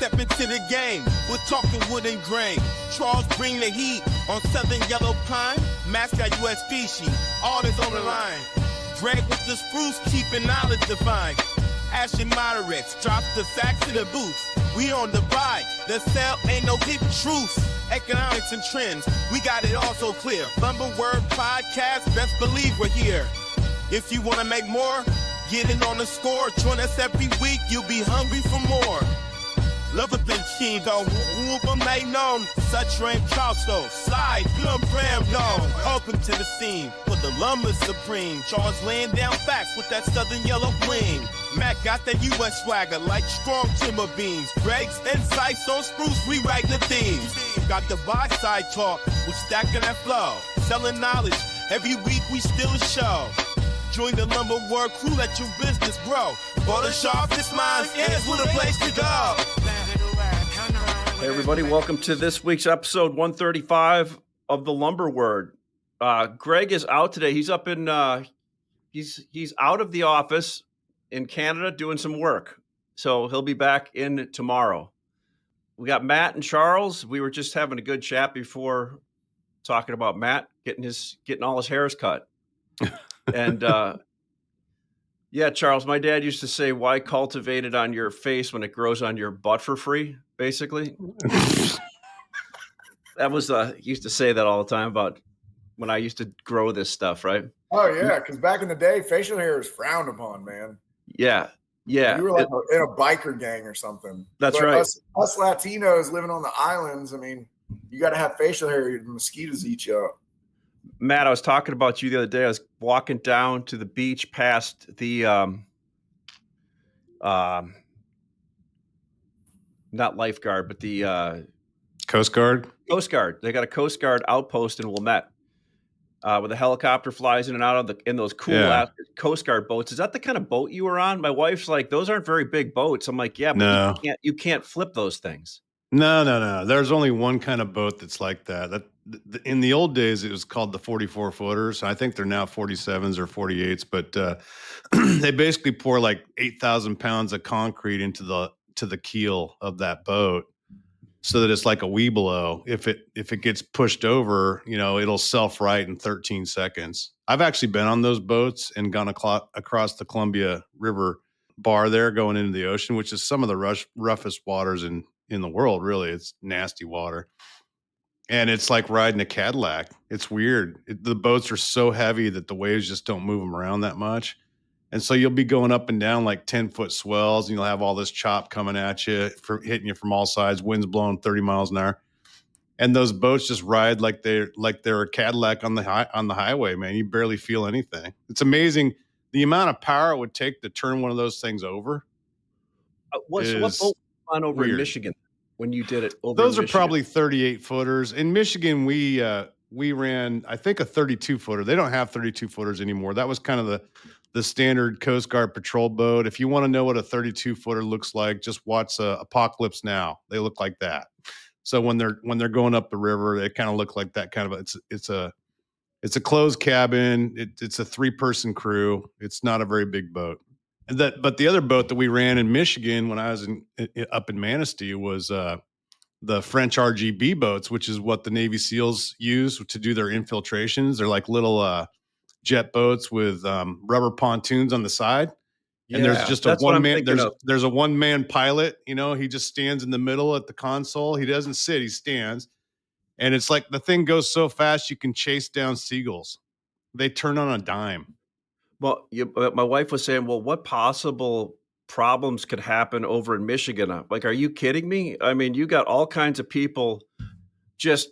step into the game. We're talking wood and grain. Charles bring the heat on Southern Yellow Pine. Mascot U.S. species, all is on the line. Gregg with the spruce, keeping knowledge defined. Ashen moderates, drops the facts in the booth. We on the buy, the sell ain't no hidden truth. Economics and trends, we got it all so clear. Lumber Word Podcast, best believe we're here. If you wanna make more, get in on the score. Join us every week, you'll be hungry for more. Love a big team, though. Whoop made known. Such rank Charleston. Slide, plum bram known. Open to the scene. For the lumber supreme. Charles laying down facts with that southern yellow bling. Matt got that U.S. swagger like strong timber beams. Gregg's insights on spruce, rewriting the themes. Got the buy side talk, we're stacking that flow. Selling knowledge, every week we still a show. Join the Lumber Word crew, let your business grow. For the sharpest minds, is what a place to go. Hey everybody, welcome to this week's episode 135 of the Lumber Word. Gregg is out today. He's up in he's out of the office in Canada doing some work. So he'll be back in tomorrow. We got Matt and Charles. We were just having a good chat before talking about Matt getting all his hairs cut. And yeah, Charles, my dad used to say, why cultivate it on your face when it grows on your butt for free, basically. That was, he used to say that all the time about when I used to grow this stuff, right? Oh, yeah, because back in the day, facial hair was frowned upon, man. Yeah. You were like in a biker gang or something. That's right. Us Latinos living on the islands, I mean, you got to have facial hair, the mosquitoes eat you up. Matt, I was talking about you the other day. I was walking down to the beach past the not lifeguard, but the Coast Guard. Coast Guard. They got a Coast Guard outpost in Wilmette where the helicopter flies in and out of in those cool Coast Guard boats. Is that the kind of boat you were on? My wife's like, those aren't very big boats. I'm like, yeah, but no. you can't flip those things. No. There's only one kind of boat that's like that. In the old days, it was called the 44 footers. I think they're now 47s or 48s, but they basically pour like 8,000 pounds of concrete into the keel of that boat, so that it's like a Weebelo. If it gets pushed over, it'll self-right in 13 seconds. I've actually been on those boats and gone across the Columbia River bar there, going into the ocean, which is some of the roughest waters in the world. Really, it's nasty water. And it's like riding a Cadillac. It's weird. The boats are so heavy that the waves just don't move them around that much. And so you'll be going up and down like 10-foot swells, and you'll have all this chop coming at you, hitting you from all sides, winds blowing 30 miles an hour. And those boats just ride like they're a Cadillac on the highway, man. You barely feel anything. It's amazing the amount of power it would take to turn one of those things over. What boat on over in Michigan? When you did it over those are probably 38 footers. In Michigan, we ran, I think, a 32 footer. They don't have 32 footers anymore. That was kind of the standard Coast Guard patrol boat. If you want to know what a 32 footer looks like, just watch Apocalypse Now. They look like that. So when they're going up the river, they kind of look like that kind of it's a closed cabin. It's a 3-person crew. It's not a very big boat. But the other boat that we ran in Michigan when I was up in Manistee was the French RGB boats, which is what the Navy SEALs use to do their infiltrations. They're like little jet boats with rubber pontoons on the side, and there's just a one man. There's a one man pilot. He just stands in the middle at the console. He doesn't sit; he stands, and it's like the thing goes so fast you can chase down seagulls. They turn on a dime. Well, my wife was saying, well, what possible problems could happen over in Michigan? I'm like, are you kidding me? I mean, you got all kinds of people just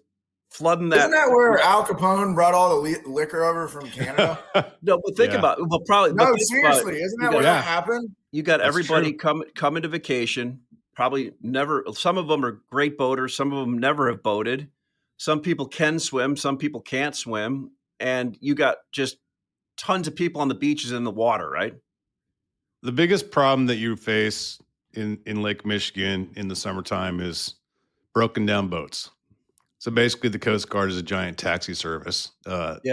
flooding that. Isn't that where Al Capone brought all the liquor over from Canada? No, but think about it. Well, probably. No, seriously. Isn't that where that happened? You got everybody coming to vacation, probably never. Some of them are great boaters. Some of them never have boated. Some people can swim. Some people can't swim. And you got just tons of people on the beaches in the water, right? The biggest problem that you face in Lake Michigan in the summertime is broken down boats. So basically, the Coast Guard is a giant taxi service,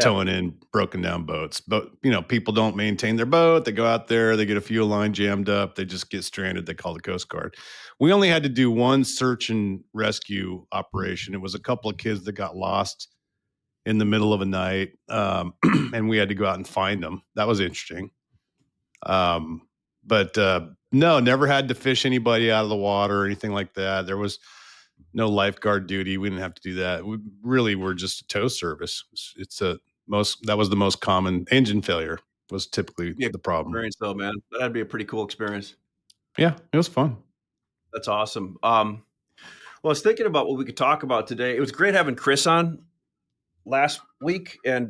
towing in broken down boats. But, people don't maintain their boat. They go out there, they get a fuel line jammed up, they just get stranded. They call the Coast Guard. We only had to do one search and rescue operation. It was a couple of kids that got lost in the middle of a night, and we had to go out and find them. That was interesting. But no, never had to fish anybody out of the water or anything like that. There was no lifeguard duty. We didn't have to do that. We really were just a tow service. That was the most common engine failure was typically the problem. Experience though, man. That'd be a pretty cool experience. Yeah, it was fun. That's awesome. Well, I was thinking about what we could talk about today. It was great having Chris on last week, and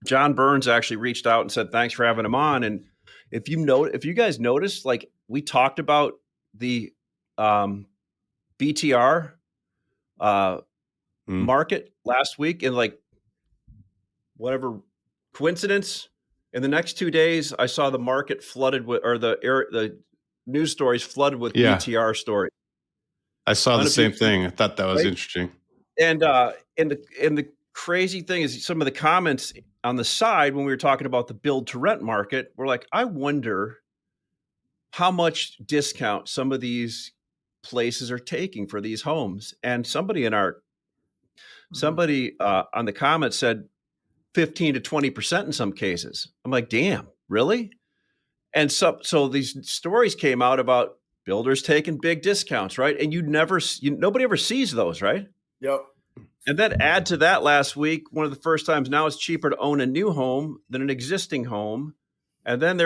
John Burns actually reached out and said thanks for having him on. And if you guys noticed, like we talked about the BTR market last week, and like whatever coincidence, in the next 2 days, I saw the market flooded with, or the news stories flooded with BTR stories. I saw the same thing. I thought that was interesting. And the crazy thing is some of the comments on the side when we were talking about the build to rent market were like, I wonder how much discount some of these places are taking for these homes. And somebody on the comments said 15 to 20% in some cases. I'm like, damn, really? And so these stories came out about builders taking big discounts, right? And nobody ever sees those, right? Yep. And then add to that last week, one of the first times now it's cheaper to own a new home than an existing home. And then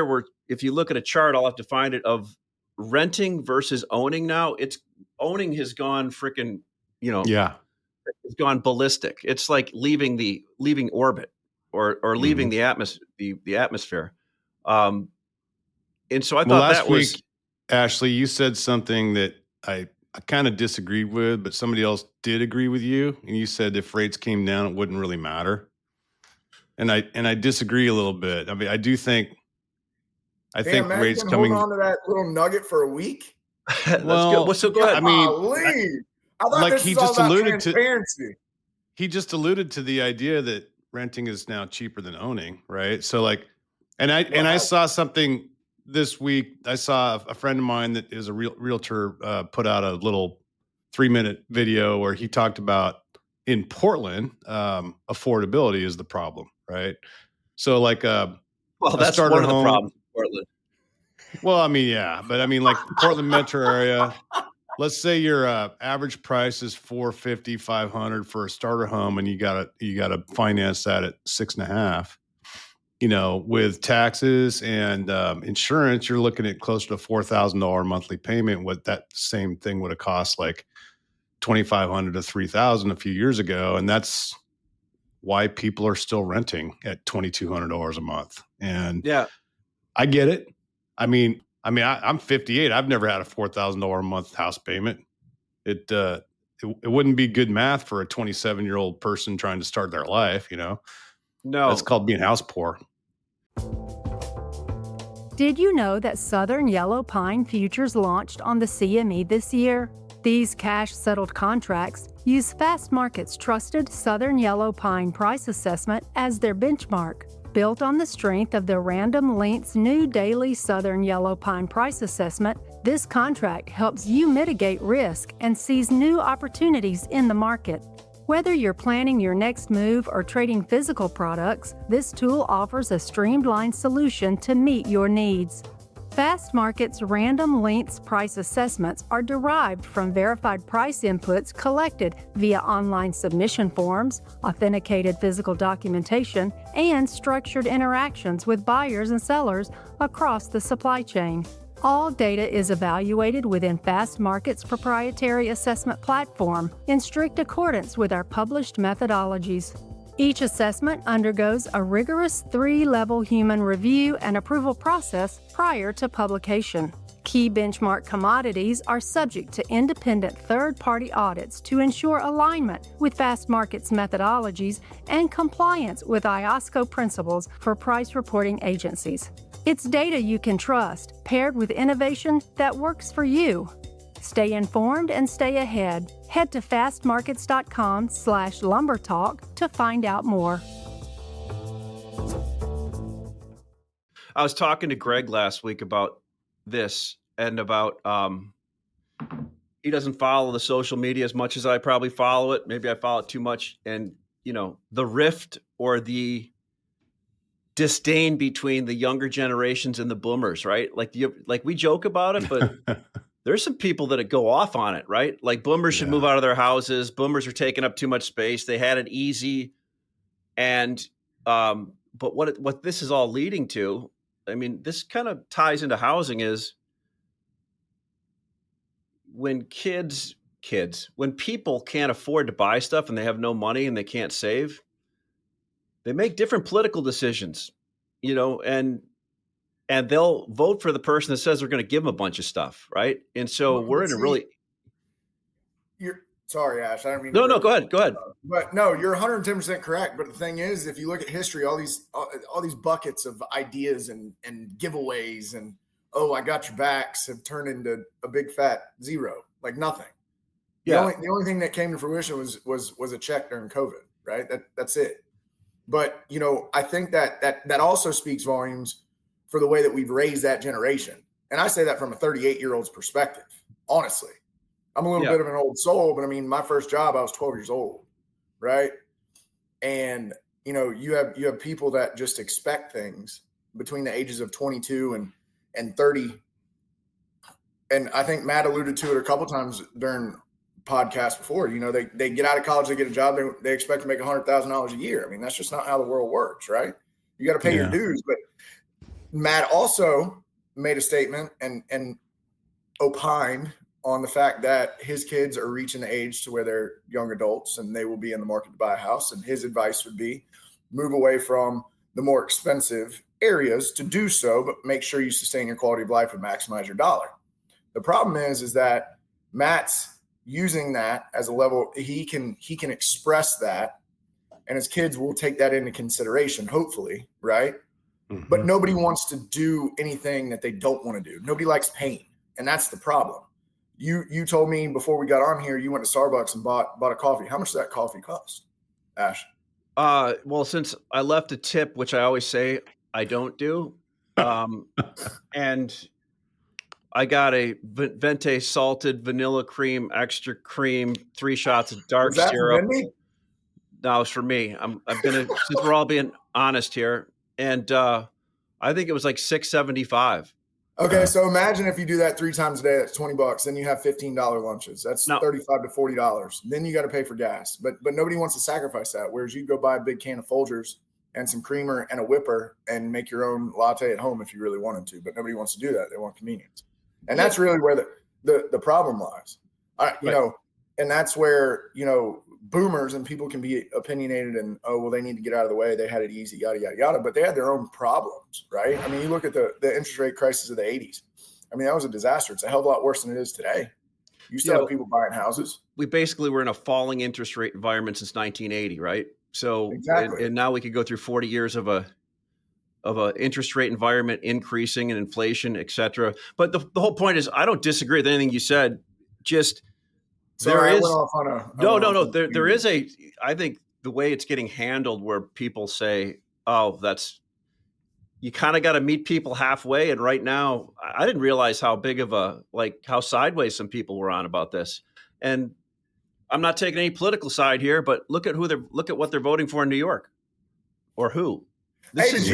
if you look at a chart, I'll have to find it, of renting versus owning now. It's owning has gone freaking, it's gone ballistic. It's like leaving orbit or leaving the atmosphere. And so I thought last week, Ashley, you said something that I kind of disagreed with, but somebody else did agree with you. And you said if rates came down, it wouldn't really matter. And I disagree a little bit. I mean, I think rates coming. Hold on to that little nugget for a week. Well, so go ahead. I mean, I thought like this was all about transparency. He just alluded to the idea that renting is now cheaper than owning, right? So like, I saw something this week. I saw a friend of mine that is a realtor put out a little 3-minute video where he talked about in Portland, affordability is the problem, right? So like, that's one of the problems in Portland. Well, I mean, yeah, but I mean, like Portland metro area, let's say your average price is $450, $500 for a starter home, and you gotta finance that at 6.5. With taxes and insurance, you're looking at closer to $4,000 monthly payment. What that same thing would have cost like $2,500 to $3,000 a few years ago, and that's why people are still renting at $2,200 a month. And yeah, I get it. I mean, I'm 58. I've never had a $4,000 a month house payment. It wouldn't be good math for a 27-year-old person trying to start their life. No, that's called being house poor. Did you know that Southern Yellow Pine futures launched on the CME this year? These cash-settled contracts use Fast Market's trusted Southern Yellow Pine price assessment as their benchmark. Built on the strength of the Random Length's new daily Southern Yellow Pine price assessment, this contract helps you mitigate risk and seize new opportunities in the market. Whether you're planning your next move or trading physical products, this tool offers a streamlined solution to meet your needs. Fast Market's Random Lengths price assessments are derived from verified price inputs collected via online submission forms, authenticated physical documentation, and structured interactions with buyers and sellers across the supply chain. All data is evaluated within Fast Market's proprietary assessment platform in strict accordance with our published methodologies. Each assessment undergoes a rigorous 3-level human review and approval process prior to publication. Key benchmark commodities are subject to independent third-party audits to ensure alignment with Fast Market's methodologies and compliance with IOSCO principles for price reporting agencies. It's data you can trust, paired with innovation that works for you. Stay informed and stay ahead. Head to fastmarkets.com/lumbertalk to find out more. I was talking to Gregg last week about this and about he doesn't follow the social media as much as I probably follow it. Maybe I follow it too much. And, the rift or the disdain between the younger generations and the boomers, right? Like we joke about it, but there's some people that go off on it, right? Like boomers should move out of their houses. Boomers are taking up too much space. They had it easy. And, but what this is all leading to, I mean, this kind of ties into housing is when when people can't afford to buy stuff and they have no money and they can't save, they make different political decisions, and they'll vote for the person that says they're going to give them a bunch of stuff. Right. And so we're in a really, you're sorry, Ash. I don't mean no, go ahead. But no, you're 110% correct. But the thing is, if you look at history, all these buckets of ideas and giveaways and, oh, I got your backs have turned into a big fat zero, like nothing. Yeah. The only thing that came to fruition was a check during COVID, right? That's it. But, I think that also speaks volumes for the way that we've raised that generation. And I say that from a 38-year-old's perspective, honestly. I'm a little bit of an old soul, but I mean, my first job, I was 12 years old, right? And, you have people that just expect things between the ages of 22 and 30. And I think Matt alluded to it a couple times during podcasts before. They get out of college, they get a job, they expect to make $100,000 a year. I mean, that's just not how the world works, right? You got to pay your dues. But Matt also made a statement and opined on the fact that his kids are reaching the age to where they're young adults and they will be in the market to buy a house. And his advice would be move away from the more expensive areas to do so, but make sure you sustain your quality of life and maximize your dollar. The problem is that Matt's using that as a level he can express that, and his kids will take that into consideration, hopefully, right? Mm-hmm. But nobody wants to do anything that they don't want to do. Nobody likes pain, and that's the problem. You told me before we got on here you went to Starbucks and bought a coffee. How much does that coffee cost, Ash? Well, since I left a tip, which I always say I don't do, and I got a Venti salted vanilla cream, extra cream, 3 shots of dark syrup. No, it's for me. I'm gonna since we're all being honest here, and I think it was like $6.75. Okay, so imagine if you do that 3 times a day, that's $20. Then you have $15 lunches. That's $35 to $40. Then you got to pay for gas. But nobody wants to sacrifice that. Whereas you go buy a big can of Folgers and some creamer and a whipper and make your own latte at home if you really wanted to. But nobody wants to do that. They want convenience. And that's really where the problem lies. And that's where, boomers and people can be opinionated and, oh, well, they need to get out of the way. They had it easy, yada, yada, yada. But they had their own problems, right? I mean, you look at the interest rate crisis of the 80s. I mean, that was a disaster. It's a hell of a lot worse than it is today. You still have people buying houses. We basically were in a falling interest rate environment since 1980, right? So, exactly. And now we could go through 40 years of a interest rate environment increasing and inflation, et cetera. But the whole point is, I don't disagree with anything you said. Just Sorry, there is I think the way it's getting handled where people say, oh, you kind of got to meet people halfway. And right now, I didn't realize how big of how sideways some people were on about this. And I'm not taking any political side here, but look at what they're voting for in New York, or who. This is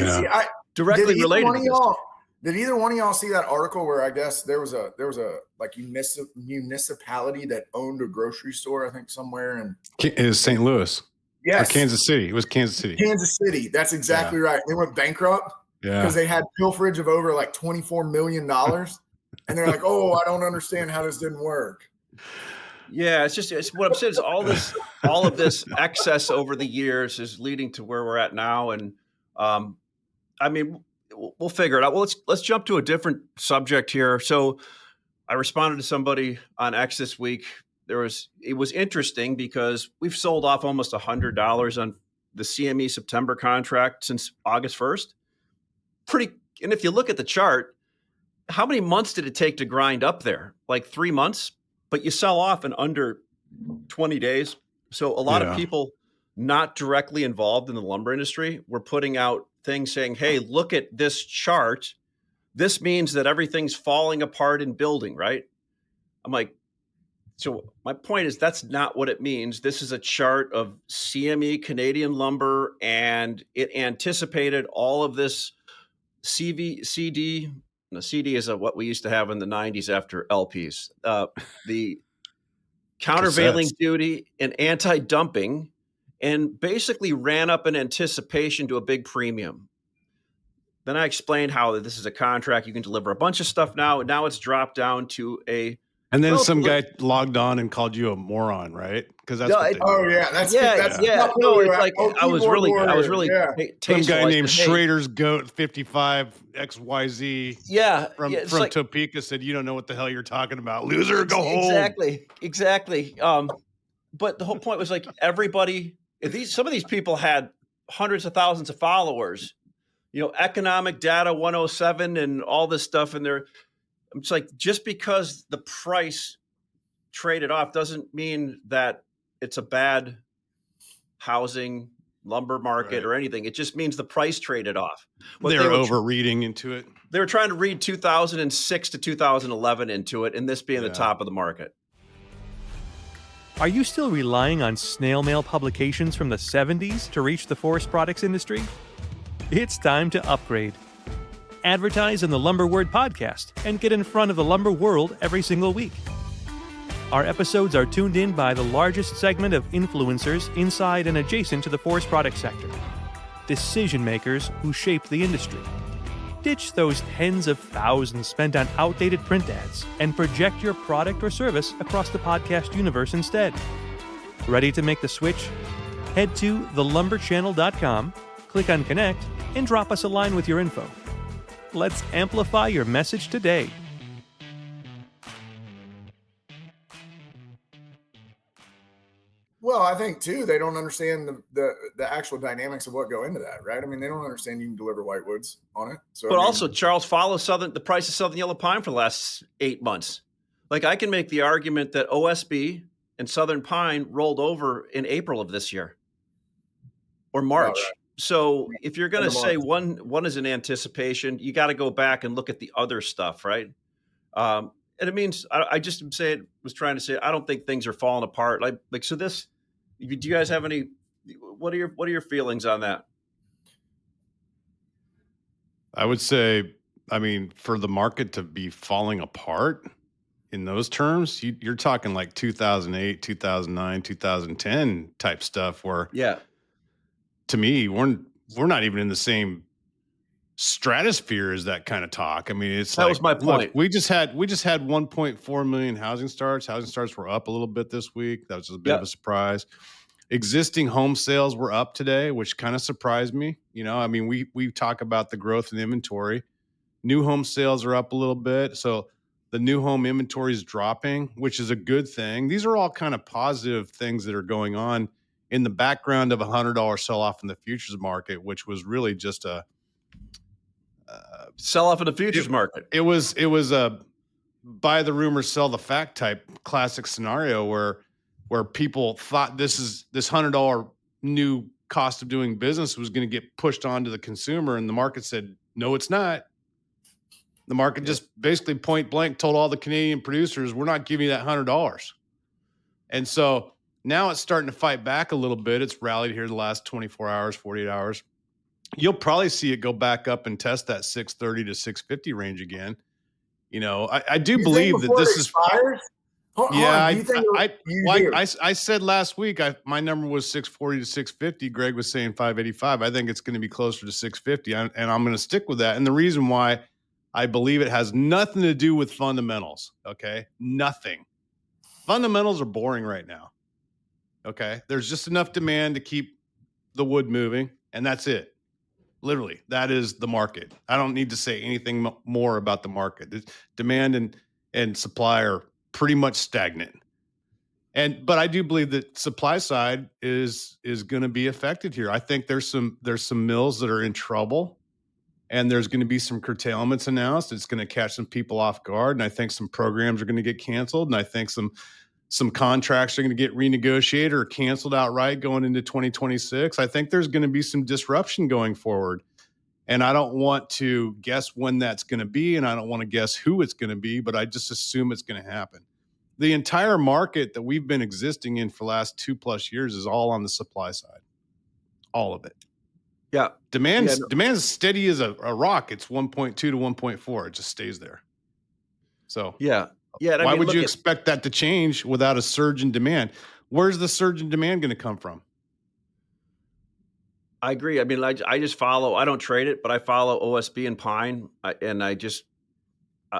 directly related to this. Did either one of y'all see that article where I guess there was a like municipality that owned a grocery store, I think somewhere in it was St. Louis. Yes. Or Kansas City. It was Kansas City. Kansas City. That's exactly right. They went bankrupt because they had pilferage of over like $24 million. And they're like, oh, I don't understand how this didn't work. Yeah, it's what I'm saying is all of this excess over the years is leading to where we're at now. And I mean, we'll figure it out. Well, let's jump to a different subject here. So I responded to somebody on X this week. It was interesting because we've sold off almost $100 on the CME September contract since August 1st. And if you look at the chart, how many months did it take to grind up there? Like 3 months, but you sell off in under 20 days. So a lot of people not directly involved in the lumber industry were putting out things saying, hey, look at this chart. This means that everything's falling apart in building, right? I'm like, so my point is that's not what it means. This is a chart of CME Canadian lumber, and it anticipated all of this CD. No, CD is what we used to have in the 90s after LPs. The countervailing duty and anti-dumping, and basically ran up in anticipation to a big premium. Then I explained how this is a contract. You can deliver a bunch of stuff now. Now it's dropped down to a... And then some guy logged on and called you a moron, right? Because that's what they do. Oh yeah, that's no, it's like I was really some guy named Schrader's Goat 55 XYZ. From like, Topeka said, you don't know what the hell you're talking about, loser. Go home. Exactly. But the whole point was like everybody. Some of these people had hundreds of thousands of followers. Economic Data 107 and all this stuff, and they're. It's like just because the price traded off doesn't mean that it's a bad housing lumber market or anything. It just means the price traded off. They're overreading into it. They were trying to read 2006 to 2011 into it, and this being the top of the market. Are you still relying on snail mail publications from the 70s to reach the forest products industry? It's time to upgrade. Advertise on the Lumber Word podcast and get in front of the lumber world every single week. Our episodes are tuned in by the largest segment of influencers inside and adjacent to the forest product sector. Decision makers who shape the industry. Ditch those tens of thousands spent on outdated print ads and project your product or service across the podcast universe instead. Ready to make the switch? Head to thelumberchannel.com, click on Connect, and drop us a line with your info. Let's amplify your message today. Well, I think too they don't understand the actual dynamics of what go into that, right? I mean, they don't understand you can deliver whitewoods on it. So, but also, Charles, follow the price of Southern Yellow Pine for the last 8 months. Like I can make the argument that OSB and Southern Pine rolled over in April of this year or March. Oh, right. So if you're going to say one is in anticipation, you got to go back and look at the other stuff, right? And it means I just was trying to say I don't think things are falling apart. Like so. Do you guys have any? What are your feelings on that? I would say, I mean, for the market to be falling apart in those terms, you're talking like 2008, 2009, 2010 type stuff where to me, we're not even in the same stratosphere as that kind of talk. I mean, that was my point. Look, we just had 1.4 million housing starts. Housing starts were up a little bit this week. That was a bit of a surprise. Existing home sales were up today, which kind of surprised me. I mean, we talk about the growth in inventory. New home sales are up a little bit. So the new home inventory is dropping, which is a good thing. These are all kind of positive things that are going on in the background of a $100 sell-off in the futures market, which was really just a sell-off in the futures market. It was a buy the rumor, sell the fact type classic scenario where people thought this $100 new cost of doing business was going to get pushed onto the consumer, and the market said, no, it's not. The market just basically point blank told all the Canadian producers, we're not giving you that $100. And so now it's starting to fight back a little bit. It's rallied here the last 24 hours, 48 hours. You'll probably see it go back up and test that 630 to 650 range again. I do believe that this is fires. I said last week my number was 640 to 650. Gregg was saying 585. I think it's going to be closer to 650, and I'm going to stick with that. And the reason why I believe it has nothing to do with fundamentals. Okay, nothing. Fundamentals are boring right now. Okay, there's just enough demand to keep the wood moving, and that's it. Literally, that is the market. I don't need to say anything more about the market. Demand and supply are pretty much stagnant. But I do believe that supply side is going to be affected here. I think there's some mills that are in trouble, and there's going to be some curtailments announced. It's going to catch some people off guard, and I think some programs are going to get canceled, and I think some contracts are going to get renegotiated or canceled outright going into 2026. I think there's going to be some disruption going forward, and I don't want to guess when that's going to be, and I don't want to guess who it's going to be, but I just assume it's going to happen. The entire market that we've been existing in for the last 2+ years is all on the supply side, all of it. Yeah. Demand's steady as a rock. It's 1.2 to 1.4. It just stays there. So yeah. Why would you expect that to change without a surge in demand? Where's the surge in demand going to come from? I agree. I mean, I just follow. I don't trade it, but I follow OSB and Pine,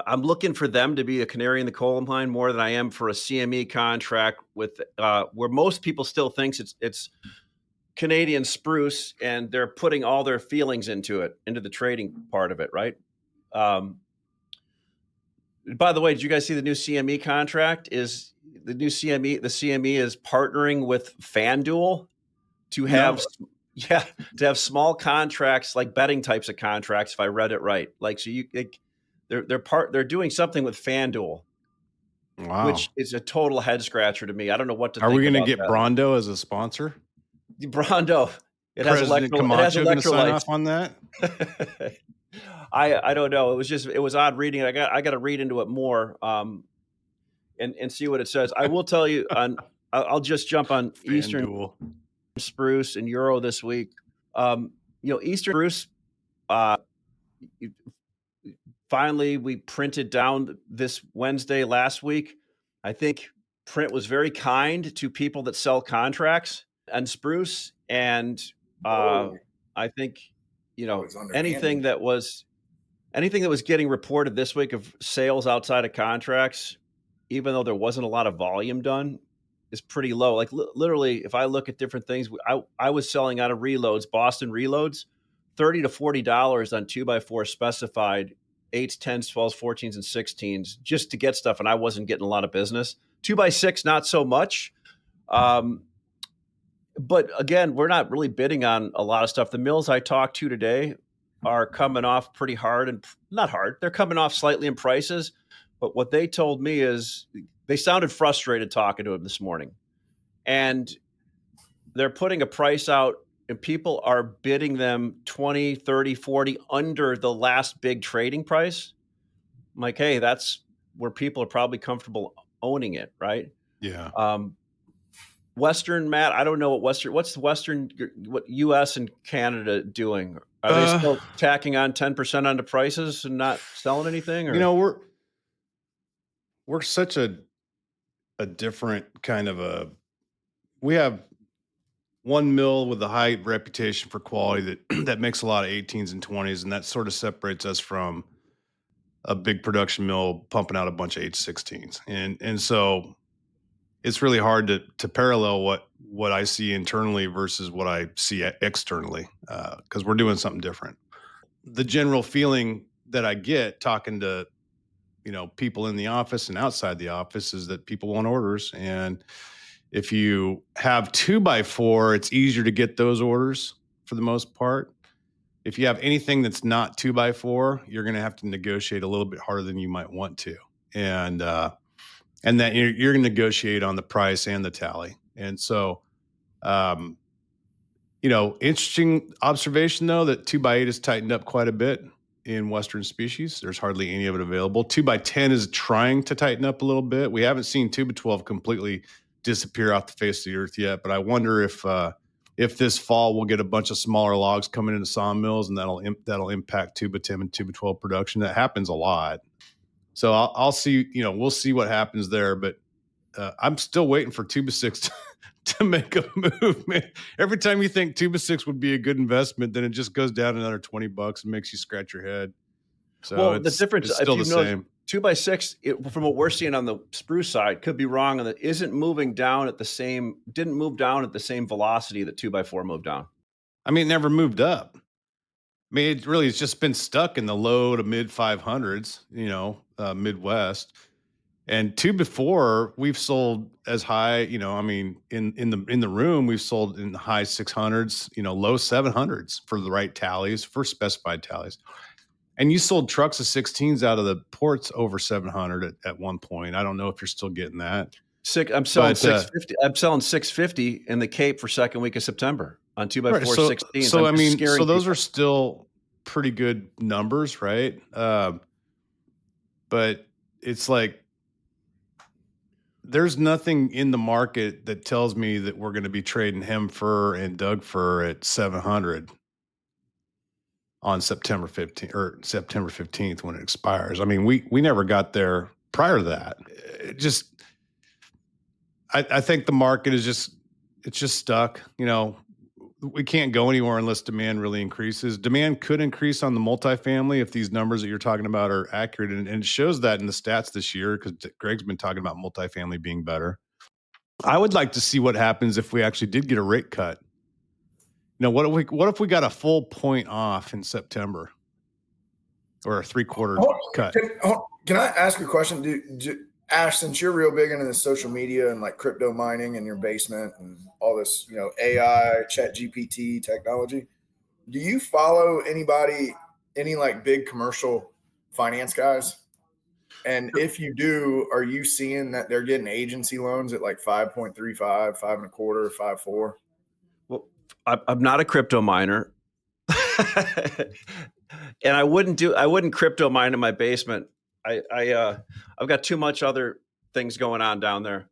I'm looking for them to be a canary in the coal mine more than I am for a CME contract with where most people still thinks it's Canadian spruce, and they're putting all their feelings into the trading part of it, right? By the way, did you guys see the new CME contract? The CME is partnering with FanDuel to have small contracts, like betting types of contracts, if I read it right. Like, so they're doing something with FanDuel. Wow. Which is a total head scratcher to me. I don't know what to think. Are we going to get that. Brondo as a sponsor? Brondo. It has Camacho going to sign off on that? I don't know. It was odd reading it. I got to read into it more and see what it says. I will tell you I'll just jump on Eastern spruce and Euro this week. Eastern spruce finally we printed down this Wednesday last week. I think print was very kind to people that sell contracts and spruce, and I think anything that was getting reported this week of sales outside of contracts, even though there wasn't a lot of volume done, is pretty low. Like literally, if I look at different things, I was selling out of reloads, Boston reloads, $30 to $40 on 2x4 specified 8s, 10s, 12s, 14s, and 16s just to get stuff, and I wasn't getting a lot of business. 2x6, not so much. But again, we're not really bidding on a lot of stuff. The mills I talked to today are coming off pretty hard, and not hard. They're coming off slightly in prices. But what they told me is they sounded frustrated talking to them this morning. And they're putting a price out, and people are bidding them 20, 30, 40 under the last big trading price. I'm like, hey, that's where people are probably comfortable owning it, right? Yeah. Western, Matt, I don't know what U.S. and Canada doing? Are they still tacking on 10% onto prices and not selling anything? Or? We're such a different kind of we have one mill with a high reputation for quality that makes a lot of 18s and 20s, and that sort of separates us from a big production mill pumping out a bunch of H16s. And so it's really hard to parallel what I see internally versus what I see externally, because we're doing something different. The general feeling that I get talking to people in the office and outside the office is that people want orders, and if you have 2x4, it's easier to get those orders for the most part. If you have anything that's not 2x4, you're going to have to negotiate a little bit harder than you might want to, and that you're going to negotiate on the price and the tally. And so, interesting observation though, that 2x8 has tightened up quite a bit in Western species. There's hardly any of it available. 2x10 is trying to tighten up a little bit. We haven't seen 2x12 completely disappear off the face of the earth yet, but I wonder if this fall we'll get a bunch of smaller logs coming into sawmills, and that'll impact 2x10 and 2x12 production. That happens a lot. So I'll see, we'll see what happens there, but I'm still waiting for 2x6 to make a move, man. Every time you think 2x6 would be a good investment, then it just goes down another $20 and makes you scratch your head. So the difference is still the same. 2x6, from what we're seeing on the spruce side, could be wrong, and that didn't move down at the same velocity that 2x4 moved down. I mean, it never moved up. I mean, it really has just been stuck in the low to mid 500s, Midwest. And two before, we've sold as high, in the room, we've sold in the high 600s, low 700s for the right tallies, for specified tallies. And you sold trucks of 16s out of the ports over 700 at one point. I don't know if you're still getting that. I'm selling 650. I'm selling 650 in the Cape for second week of September on 2x4 16s. So those are still pretty good numbers, right? But it's like, there's nothing in the market that tells me that we're going to be trading hem fir and Doug fir at 700 on September 15th or September 15th when it expires. I mean, we never got there prior to that. I think the market is just stuck. We can't go anywhere unless demand really increases. Demand could increase on the multifamily if these numbers that you're talking about are accurate. And it shows that in the stats this year, because Gregg's been talking about multifamily being better. I would like to see what happens if we actually did get a rate cut. What if we got a full point off in September, or a 3/4 cut? Can I ask a question? Ash, since you're real big into the social media and like crypto mining in your basement and all this, AI, chat GPT technology, do you follow any like big commercial finance guys? And if you do, are you seeing that they're getting agency loans at like 5.35, 5.25, 5.4? Well, I'm not a crypto miner. And I wouldn't crypto mine in my basement. I've got too much other things going on down there.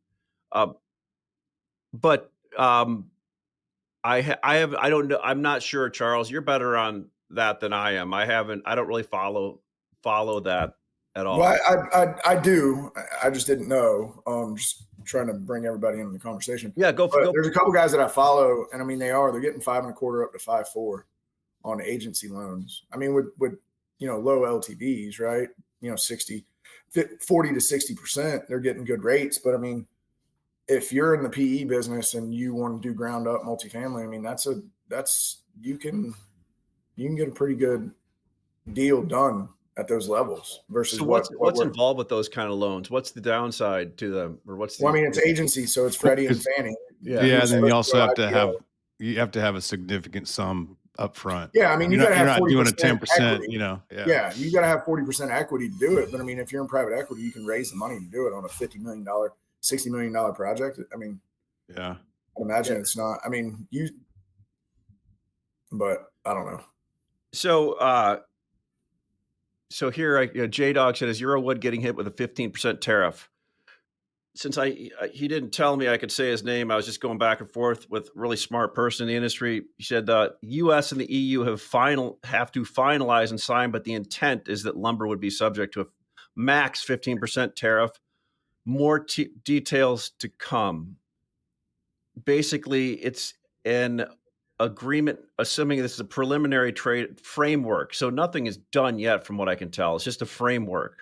But I don't know. I'm not sure, Charles, you're better on that than I am. I don't really follow that at all. Well, I do. I just didn't know. Just trying to bring everybody into the conversation. Yeah, go. There's a couple guys that I follow, and I mean, they're getting 5.25 up to 5.4 on agency loans. I mean, with low LTVs, right? 40 to 60%, they're getting good rates. But I mean, if you're in the PE business and you want to do ground up multifamily, I mean, you can get a pretty good deal done at those levels versus what's involved with those kind of loans. What's the downside to them, or I mean, it's agency, so it's Freddie and Fannie. Yeah. And then you also have to have a significant sum up front. Yeah, I mean, you're not doing a 10%, Yeah, you got to have 40% equity to do it. But I mean, if you're in private equity, you can raise the money to do it on a $50 million, $60 million project. I mean, yeah, I imagine it's not. I mean, but I don't know. So here, J Dog said, "Is Eurowood getting hit with a 15% tariff?" Since he didn't tell me I could say his name, I was just going back and forth with a really smart person in the industry. He said the U.S. and the EU have to finalize and sign, but the intent is that lumber would be subject to a max 15% tariff. More details to come. Basically, it's an agreement, assuming this is a preliminary trade framework. So nothing is done yet, from what I can tell. It's just a framework.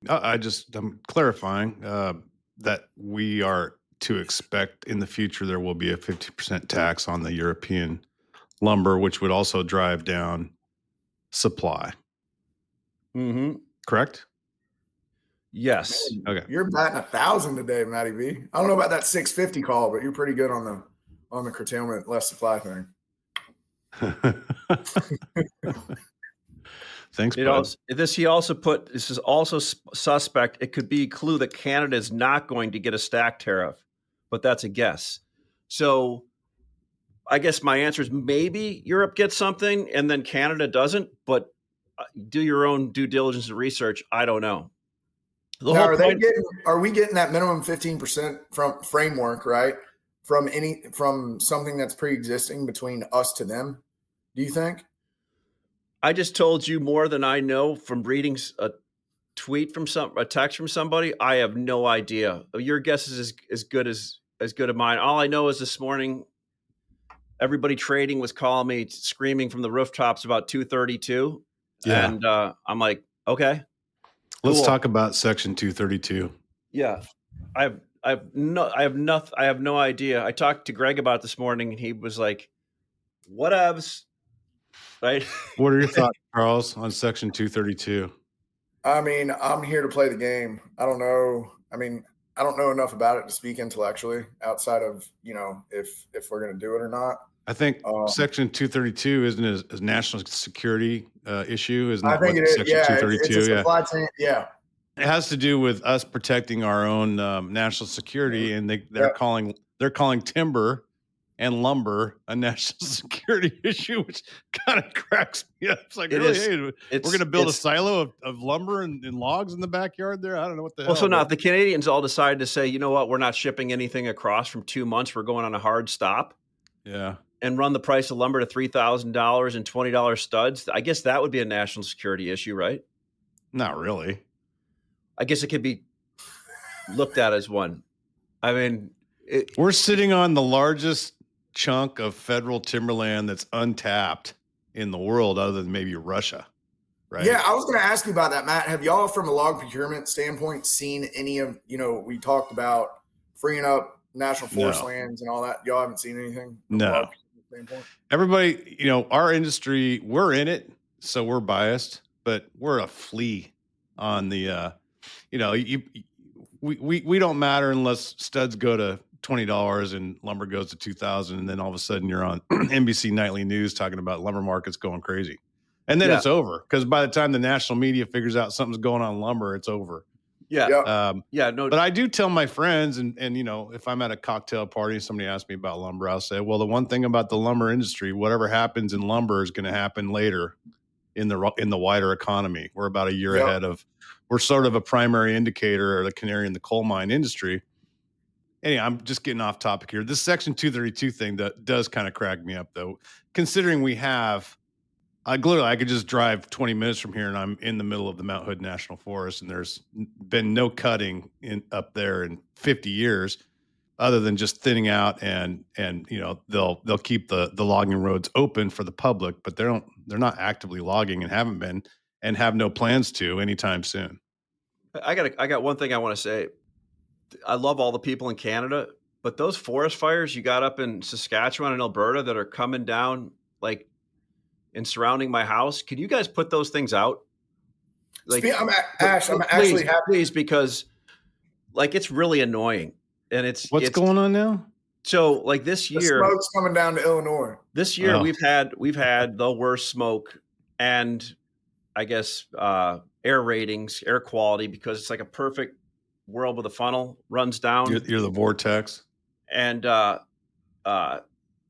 I'm clarifying that we are to expect in the future there will be a 50% tax on the European lumber, which would also drive down supply. Mm-hmm. Correct? Yes. Man, okay. You're batting 1,000 today, Matty B. I don't know about that 650 call, but you're pretty good on the curtailment less supply thing. Thanks, bud. He also put, this is also suspect. It could be a clue that Canada is not going to get a stack tariff, but that's a guess. So I guess my answer is maybe Europe gets something and then Canada doesn't, but do your own due diligence and research. I don't know. Are we getting that minimum 15% from framework, right? From something that's pre-existing between us to them, do you think? I just told you more than I know from reading a text from somebody. I have no idea. Your guess is as good as good as mine. All I know is this morning, everybody trading was calling me, screaming from the rooftops about 232. Yeah. And I'm like, okay. Let's talk about Section 232. Yeah. I have no idea. I talked to Gregg about it this morning and he was like, whatevs. Right. What are your thoughts, Charles, on Section 232? I mean, I'm here to play the game. I don't know. I mean, I don't know enough about it to speak intellectually outside of, if we're going to do it or not. I think Section 232 isn't a national security issue, isn't I that think what it is. Section Yeah, 232? it's a supply chain. Yeah. It has to do with us protecting our own national security, and they're calling timber and lumber a national security issue, which kind of cracks me up. It's like, we're going to build a silo of lumber and logs in the backyard there. I don't know what the hell. So now if the Canadians all decide to say, you know what, we're not shipping anything across from 2 months, we're going on a hard stop. Yeah. And run the price of lumber to $3,000 and $20 studs. I guess that would be a national security issue, right? Not really. I guess it could be looked at as one. I mean, we're sitting on the largest chunk of federal timberland that's untapped in the world, other than maybe Russia, right? Yeah, I was going to ask you about that, Matt. Have y'all, from a log procurement standpoint, seen any of, we talked about freeing up national forest lands and all that. Y'all haven't seen anything? No. Everybody, our industry, we're in it, so we're biased, but we're a flea on the, we don't matter unless studs go to $20 and lumber goes to $2,000, and then all of a sudden you're on NBC Nightly News talking about lumber markets going crazy, and then it's over, because by the time the national media figures out something's going on in lumber, it's over. But I do tell my friends, and if I'm at a cocktail party and somebody asks me about lumber, I'll say, well, the one thing about the lumber industry, whatever happens in lumber is going to happen later in the wider economy. We're about a year ahead of. We're sort of a primary indicator, or the canary in the coal mine industry. Anyway, I'm just getting off topic here. This Section 232 thing that does kind of crack me up, though, considering we have. I could just drive 20 minutes from here and I'm in the middle of the Mount Hood National Forest, and there's been no cutting up there in 50 years, other than just thinning out and they'll keep the logging roads open for the public, but they're not actively logging and haven't been, and have no plans to anytime soon. I got one thing I want to say. I love all the people in Canada, but those forest fires you got up in Saskatchewan and Alberta that are coming down and surrounding my house. Can you guys put those things out? I'm actually happy. Please, because it's really annoying. And what's going on now? So this year, the smoke's coming down to Illinois. This year we've had the worst smoke, and I guess air ratings, air quality, because it's like a perfect world with a funnel runs down. You're the vortex. And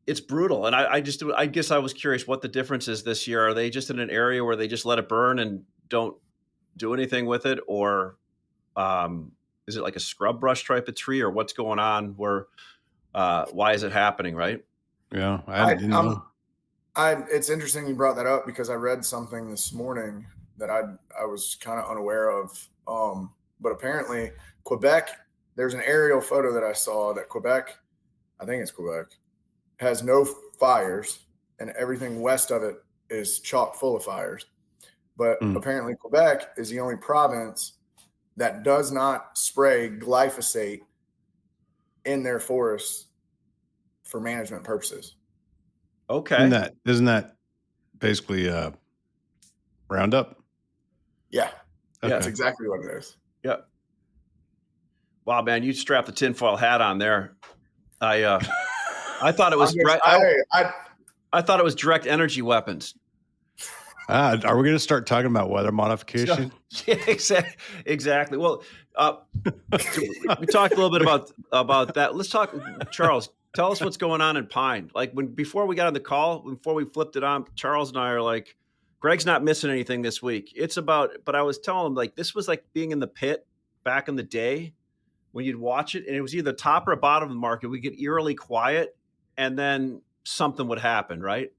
it's brutal. And I guess I was curious what the difference is this year. Are they just in an area where they just let it burn and don't do anything with it? Or is it like a scrub brush type of tree, or what's going on? Where why is it happening? Right. Yeah. I didn't know. It's interesting you brought that up, because I read something this morning that I was kind of unaware of. But apparently Quebec, there's an aerial photo that I saw that Quebec, I think it's Quebec, has no fires, and everything west of it is chock full of fires. But apparently Quebec is the only province that does not spray glyphosate in their forests for management purposes. Okay. Isn't that basically Roundup? Yeah. Okay. That's exactly what it is. Yeah. Wow, man, you strapped the tinfoil hat on there. I thought it was I thought it was direct energy weapons. Are we going to start talking about weather modification? Yeah, exactly. Well, we talked a little bit about that. Let's talk, Charles. Tell us what's going on in Pine. Before we got on the call, before we flipped it on, Charles and I are like, Gregg's not missing anything this week. But I was telling him, this was like being in the pit back in the day when you'd watch it, and it was either top or bottom of the market. We get eerily quiet, and then something would happen, right?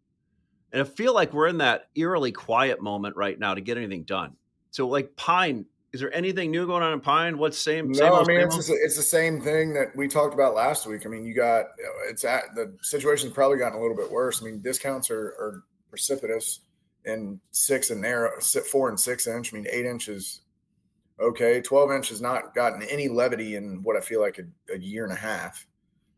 And I feel like we're in that eerily quiet moment right now to get anything done. So Pine, is there anything new going on in Pine? What's same? No, it's the same thing that we talked about last week. I mean, the situation's probably gotten a little bit worse. I mean, discounts are precipitous in 6 and narrow, 4 and 6 inch. I mean, 8 inches, okay. 12 inch has not gotten any levity in what I feel like a year and a half.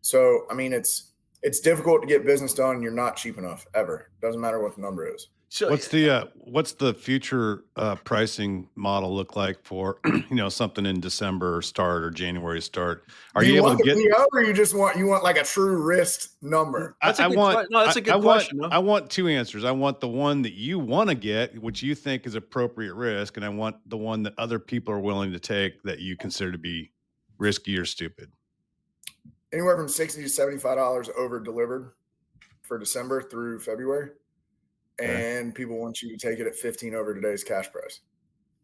So, I mean, it's difficult to get business done. You're not cheap enough ever. Doesn't matter what the number is. So what's the future pricing model look like for something in December start or January start? Are you able to get PO, or you want like a true risk number? that's a good question. I want two answers. I want the one that you want to get, which you think is appropriate risk, and I want the one that other people are willing to take that you consider to be risky or stupid. Anywhere from $60 to $75 over delivered for December through February. Okay. And people want you to take it at 15 over today's cash price.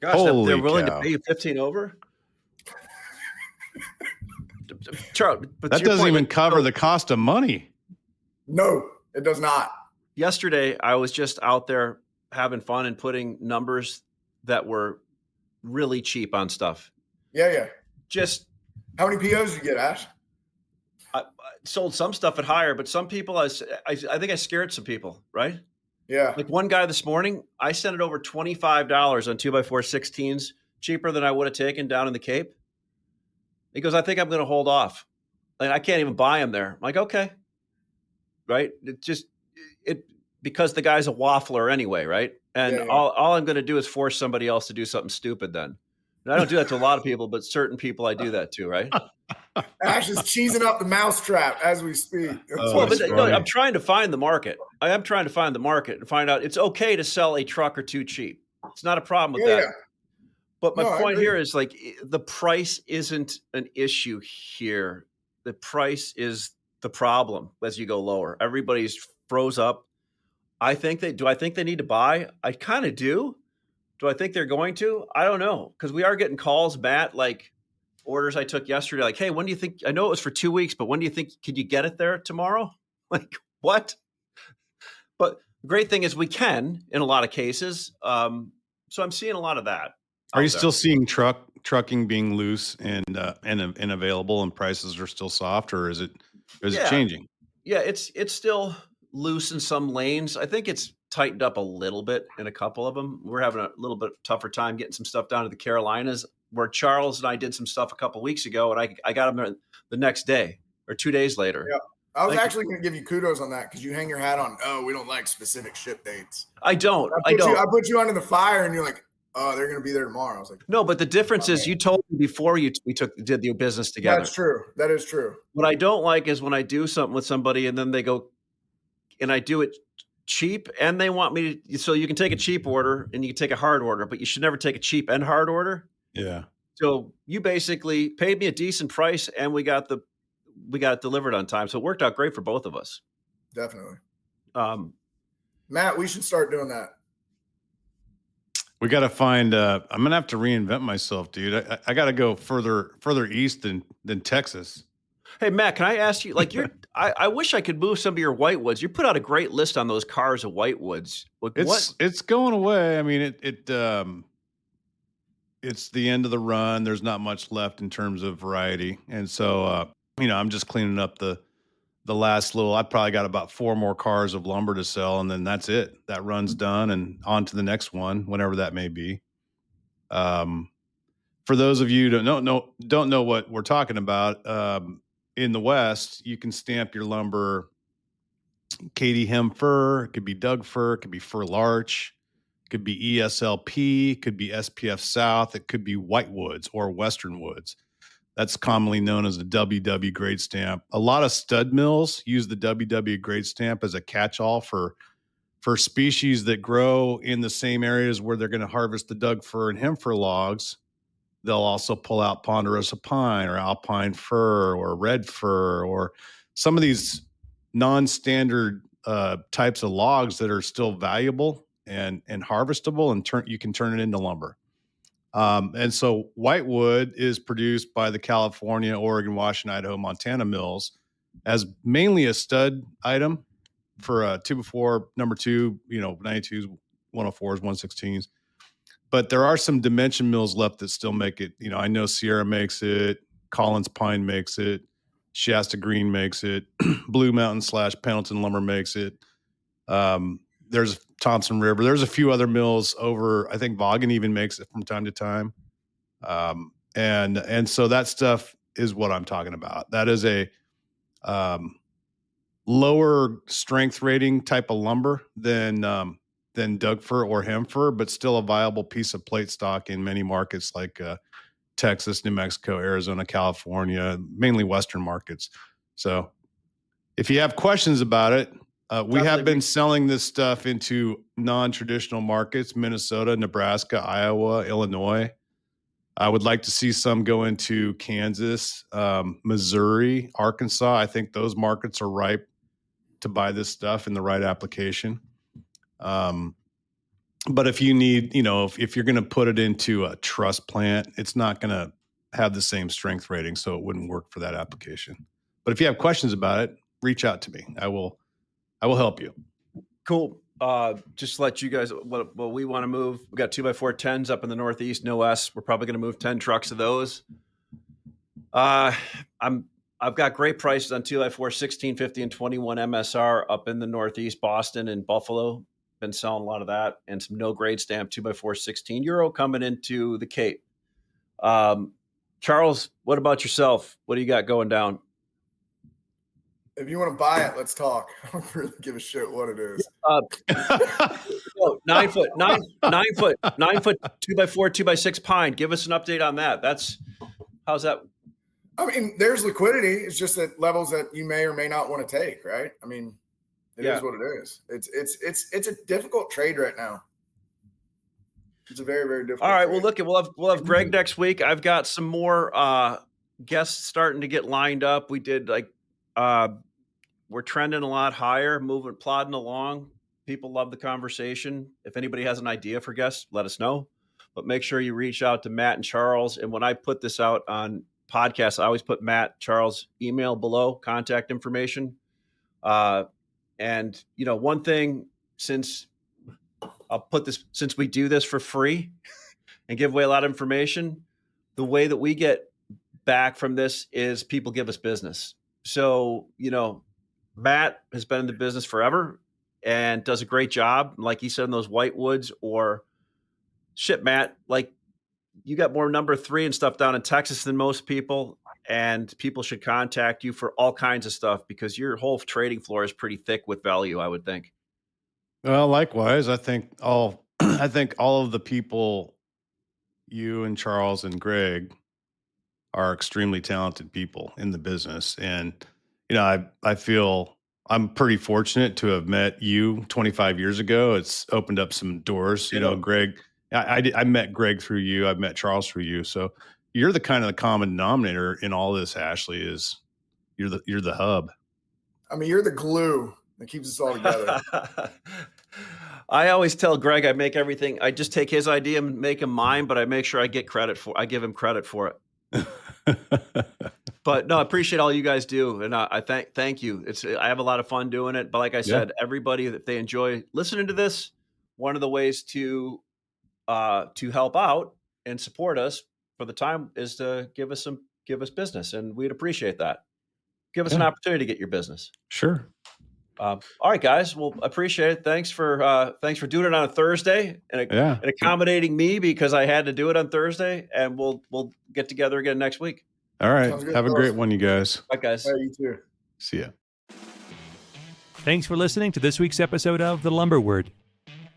Gosh, Holy they're willing cow. to pay you 15 over? Charles, but That to your doesn't point, even like, cover so the cost of money. No, it does not. yesterday I was just out there having fun and putting numbers that were really cheap on stuff. Yeah. Just How many POs did you get, Ash? I sold some stuff at higher, but some people, I think I scared some people, right? Yeah. Like one guy this morning, I sent it over $25 on 2x4 16s, cheaper than I would have taken down in the Cape. He goes, I think I'm going to hold off. Like, I can't even buy them there. I'm like, okay. Right? Because the guy's a waffler anyway, right? And Yeah. all I'm going to do is force somebody else to do something stupid then. And I don't do that to a lot of people, but certain people I do that to, right? Ash is cheesing up the mousetrap as we speak. Oh, Well, that's but funny. I'm trying to find the market. I am trying to find the market and find out it's okay to sell a truck or two cheap. It's not a problem with that. Yeah. But my No, I point agree. here is like the price isn't an issue here. The price is the problem as you go lower. Everybody's froze up. I think they need to buy? I kind of do. Do I think they're going to? I don't know. Because we are getting calls, Matt, like orders I took yesterday, like, hey, when do you think, I know it was for 2 weeks, but when do you think, can you get it there tomorrow? Like, what? But the great thing is we can in a lot of cases. So I'm seeing a lot of that. Are you out there. still seeing trucking being loose and available, and prices are still soft, or is it Yeah. changing? Yeah, it's still loose in some lanes. I think it's tightened up a little bit in a couple of them. We're having a little bit tougher time getting some stuff down to the Carolinas, where Charles and I did some stuff a couple weeks ago, and I got them the next day or 2 days later. Yeah. I was Like- actually going to give you kudos on that because you hang your hat on, we don't like specific ship dates. I don't. I put you under the fire and you're like, they're going to be there tomorrow. I was like, No, but the difference is you told me before we did the business together. that's true. That is true. What I don't like is when I do something with somebody and then they go and I do it cheap and they want me to, so you can take a cheap order and you can take a hard order, but you should never take a cheap and hard order. Yeah. So you basically paid me a decent price and we got it delivered on time. So it worked out great for both of us. Definitely. Matt, we should start doing that. We got to find. I'm gonna have to reinvent myself, dude. I got to go further east than Texas. Hey Matt, can I ask you? Like, I wish I could move some of your whitewoods. You put out a great list on those cars of whitewoods. Like, It's going away. I mean, it's the end of the run. There's not much left in terms of variety, and so I'm just cleaning up the last little. I probably got about 4 more cars of lumber to sell, and then that's it. That run's done, and on to the next one, whenever that may be. For those of you who don't know what we're talking about, in the West, you can stamp your lumber Katie hem fir, it could be Doug fir, it could be fir larch, it could be ESLP, it could be SPF South, it could be whitewoods or western woods. That's commonly known as the WW grade stamp. A lot of stud mills use the WW grade stamp as a catch-all for species that grow in the same areas where they're going to harvest the Doug fir and hem fir logs. They'll also pull out ponderosa pine or alpine fir or red fir or some of these non-standard types of logs that are still valuable and harvestable, and you can turn it into lumber. And so whitewood is produced by the California, Oregon, Washington, Idaho, Montana mills as mainly a stud item for a 2x4, number 2, 92s, 104s, 116s. But there are some dimension mills left that still make it. I know Sierra makes it, Collins Pine makes it, Shasta Green makes it, Blue Mountain / Pendleton Lumber makes it. There's Thompson River. There's a few other mills over. I think Vaughan even makes it from time to time. And so that stuff is what I'm talking about. That is a lower strength rating type of lumber than than Doug fir or hem fir, but still a viable piece of plate stock in many markets like Texas, New Mexico, Arizona, California, mainly Western markets. So if you have questions about it, we have been selling this stuff into non-traditional markets, Minnesota, Nebraska, Iowa, Illinois. I would like to see some go into Kansas, Missouri, Arkansas. I think those markets are ripe to buy this stuff in the right application. But if you need, if you're going to put it into a truss plant, it's not going to have the same strength rating, so it wouldn't work for that application. But if you have questions about it, reach out to me. I will help you. Cool. Just to let you guys, what we want to move. We got 2x4 10s up in the Northeast, no S. We're probably going to move 10 trucks of those. I've got great prices on 2x4 1650 and 21 MSR up in the Northeast, Boston and Buffalo. Been selling a lot of that, and some no grade stamp 2x4 16 euro coming into the Cape. Charles, what about yourself? What do you got going down? If you want to buy it, let's talk. I don't really give a shit what it is. 9 foot, 2x4, 2x6 pine. Give us an update on that. How's that? I mean, there's liquidity. It's just at levels that you may or may not want to take, right? I mean, it is what it is. It's a difficult trade right now. It's a very, very difficult. All right. trade. Well, look, we'll have Gregg next week. I've got some more guests starting to get lined up. We did we're trending a lot higher, plodding along. People love the conversation. If anybody has an idea for guests, let us know. But make sure you reach out to Matt and Charles. And when I put this out on podcasts, I always put Matt, Charles' email below, contact information. And one thing, since we do this for free and give away a lot of information, the way that we get back from this is people give us business. So, Matt has been in the business forever and does a great job. Like he said, in those whitewoods Matt, like you got more number 3 and stuff down in Texas than most people. And people should contact you for all kinds of stuff because your whole trading floor is pretty thick with value, I would think. Well, likewise, I think all of the people, you and Charles and Gregg, are extremely talented people in the business. And, I feel I'm pretty fortunate to have met you 25 years ago. It's opened up some doors, Gregg. I met Gregg through you. I've met Charles through you. So you're the kind of the common denominator in all this, Ashley, is you're the hub. I mean, you're the glue that keeps us all together. I always tell Gregg I make everything. I just take his idea and make him mine, but I make sure I give him credit for it. But no, I appreciate all you guys do. And I thank you. I have a lot of fun doing it. But like I said, everybody, if they enjoy listening to this, one of the ways to help out and support us for the time is to give us business. And we'd appreciate that. Give us an opportunity to get your business. Sure. All right, guys. Well, appreciate it. Thanks for doing it on a Thursday and accommodating me because I had to do it on Thursday. And we'll get together again next week. All right. Have a great one, you guys. Bye, guys. Hey, you too. See ya. Thanks for listening to this week's episode of The Lumber Word.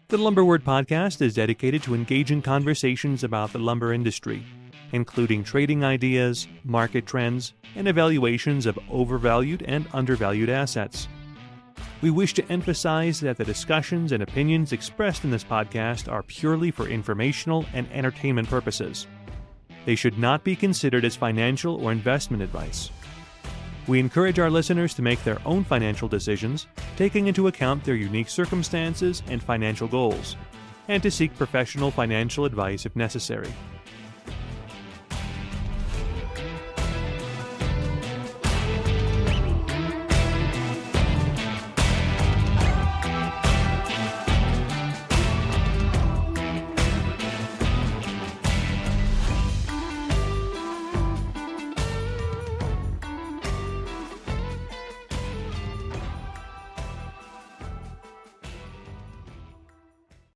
The Lumber Word podcast is dedicated to engaging conversations about the lumber industry, including trading ideas, market trends, and evaluations of overvalued and undervalued assets. We wish to emphasize that the discussions and opinions expressed in this podcast are purely for informational and entertainment purposes. They should not be considered as financial or investment advice. We encourage our listeners to make their own financial decisions, taking into account their unique circumstances and financial goals, and to seek professional financial advice if necessary.